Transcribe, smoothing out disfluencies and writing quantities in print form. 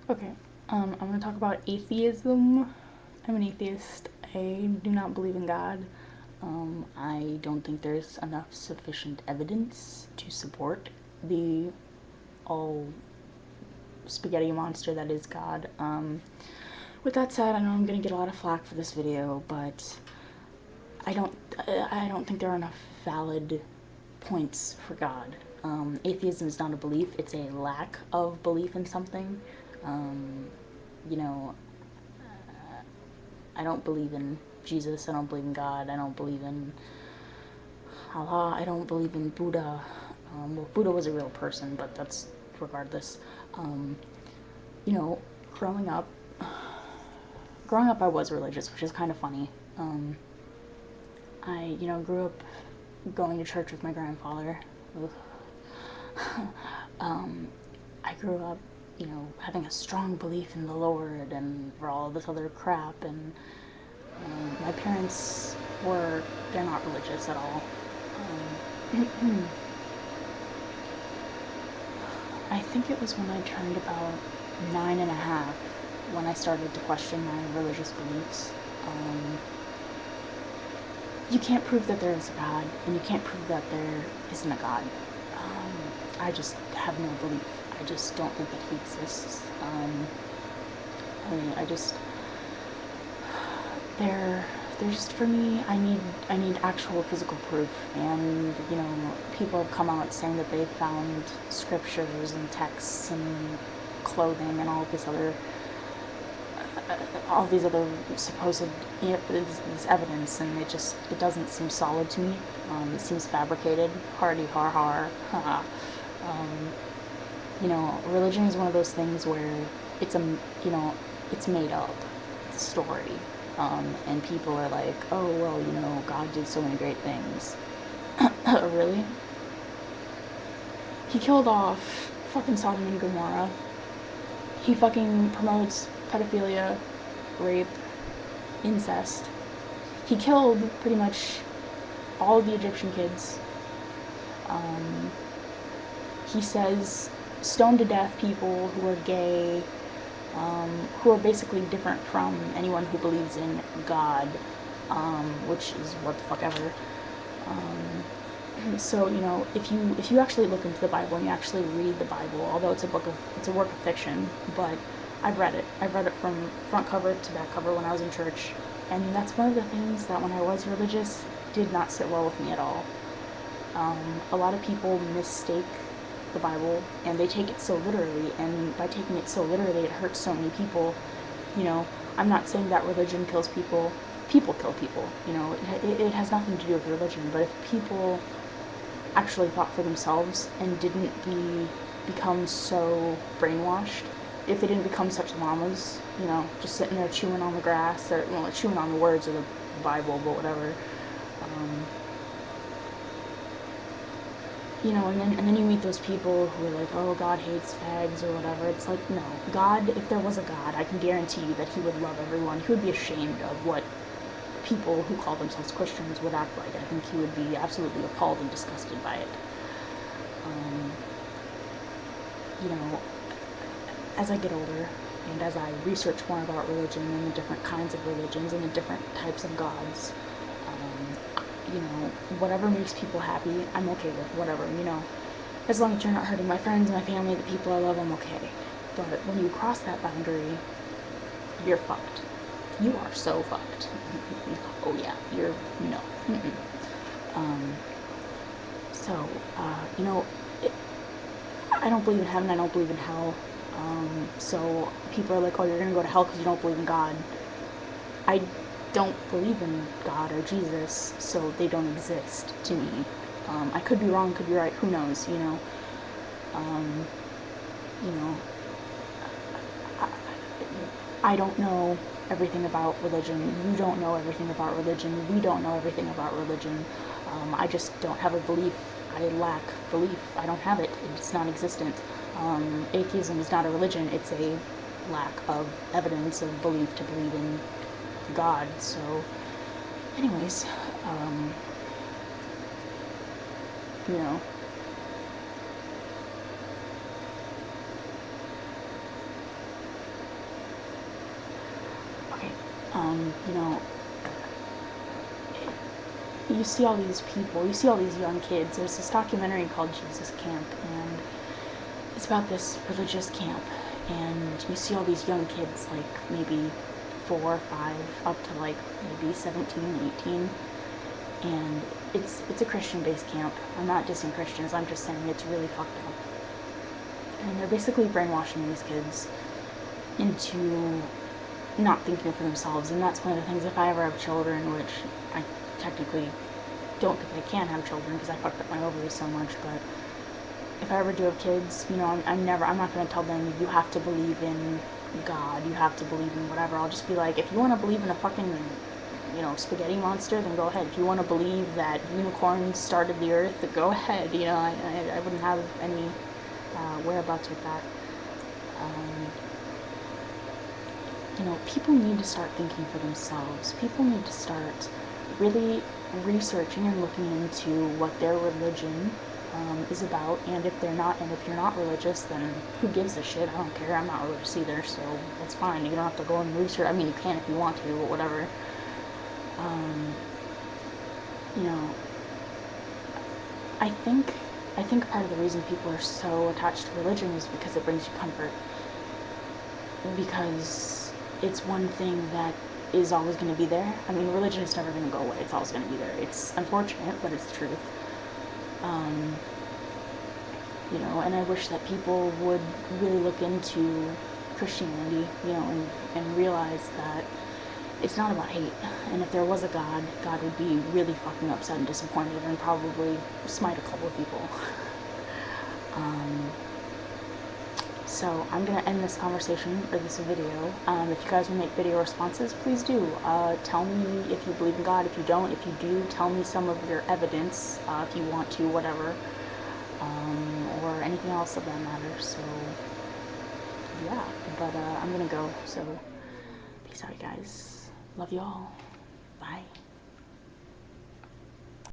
Okay, I'm going to talk about atheism. I'm an atheist. I do not believe in God. I don't think there's enough sufficient evidence to support the all spaghetti monster that is God. With that said, I know I'm going to get a lot of flack for this video, but I don't, I don't think there are enough valid points for God. Atheism is not a belief, it's a lack of belief in something. You know, I don't believe in Jesus, I don't believe in God, I don't believe in Allah, I don't believe in Buddha. Well, Buddha was a real person, but that's regardless. You know, growing up, I was religious, which is kind of funny. I, grew up going to church with my grandfather. I grew up, having a strong belief in the Lord and for all this other crap, and my parents they're not religious at all. I think it was when I turned about 9.5 when I started to question my religious beliefs. You can't prove that there is a God, and you can't prove that there isn't a God. I just have no belief. I just don't think that he exists. They're just, for me, I need actual physical proof, and people have come out saying that they've found scriptures and texts and clothing and all these other supposed this evidence, and it doesn't seem solid to me. It seems fabricated. Hardy har har. Religion is one of those things where it's made up. It's a story. And people are like, oh, well, God did so many great things. Really? He killed off fucking Sodom and Gomorrah. He fucking promotes pedophilia, rape, incest. He killed pretty much all of the Egyptian kids. He says stone to death people who are gay, who are basically different from anyone who believes in God, which is what the fuck ever. So if you actually look into the Bible and you actually read the Bible, although it's a work of fiction, but I've read it from front cover to back cover when I was in church, and that's one of the things that when I was religious did not sit well with me at all. A lot of people mistake the Bible and they take it so literally, and by taking it so literally it hurts so many people. I'm not saying that religion kills people. People kill people. It has nothing to do with religion, but if people actually thought for themselves and didn't become so brainwashed, if they didn't become such llamas, just sitting there chewing on the grass, or chewing on the words of the Bible, but whatever, and then you meet those people who are like, oh, God hates fags or whatever. It's like, no, God, if there was a God, I can guarantee you that he would love everyone. He would be ashamed of what people who call themselves Christians would act like. I think he would be absolutely appalled and disgusted by it. As I get older, and as I research more about religion and the different kinds of religions and the different types of gods, whatever makes people happy, I'm okay with, whatever, as long as you're not hurting my friends, my family, the people I love, I'm okay. But when you cross that boundary, you're fucked. You are so fucked. Oh yeah, no. I don't believe in heaven, I don't believe in hell. So people are like, oh, you're gonna go to hell because you don't believe in God. I don't believe in God or Jesus, so they don't exist to me. I could be wrong, could be right, who knows, I don't know everything about religion. You don't know everything about religion. We don't know everything about religion. I just don't have a belief. I lack belief. I don't have it. It's non-existent. Atheism is not a religion. It's a lack of evidence of belief to believe in God. So, anyways, you know, You know, you see all these people, you see all these young kids. There's this documentary called Jesus Camp, and it's about this religious camp, and you see all these young kids, like maybe 4 or 5, up to like maybe 17, 18, and it's a Christian-based camp. I'm not dissing Christians, I'm just saying it's really fucked up. And they're basically brainwashing these kids into not thinking for themselves, and that's one of the things. If I ever have children, which I technically don't think I can have children because I fucked up my ovaries so much, but if I ever do have kids, you know, I'm not going to tell them you have to believe in God, you have to believe in whatever. I'll just be like, if you want to believe in a fucking, you know, spaghetti monster, then go ahead. If you want to believe that unicorns started the earth, then go ahead. You know, I wouldn't have any whereabouts with that. You know, people need to start thinking for themselves. People need to start really researching and looking into what their religion is about. And if you're not religious, then who gives a shit? I don't care. I'm not religious either, so it's fine. You don't have to go and research. I mean, you can if you want to, but whatever. You know, I think part of the reason people are so attached to religion is because it brings you comfort. Because it's one thing that is always going to be there. I mean, religion is never going to go away. It's always going to be there. It's unfortunate, but it's the truth. You know, and I wish that people would really look into Christianity, you know, and realize that it's not about hate. And if there was a God, God would be really fucking upset and disappointed and probably smite a couple of people. So I'm going to end this conversation, or this video. If you guys will make video responses, please do. Tell me if you believe in God. If you don't, if you do, tell me some of your evidence, if you want to, whatever. Or anything else of that matter. So, yeah. But I'm going to go. So, peace out, guys. Love you all. Bye.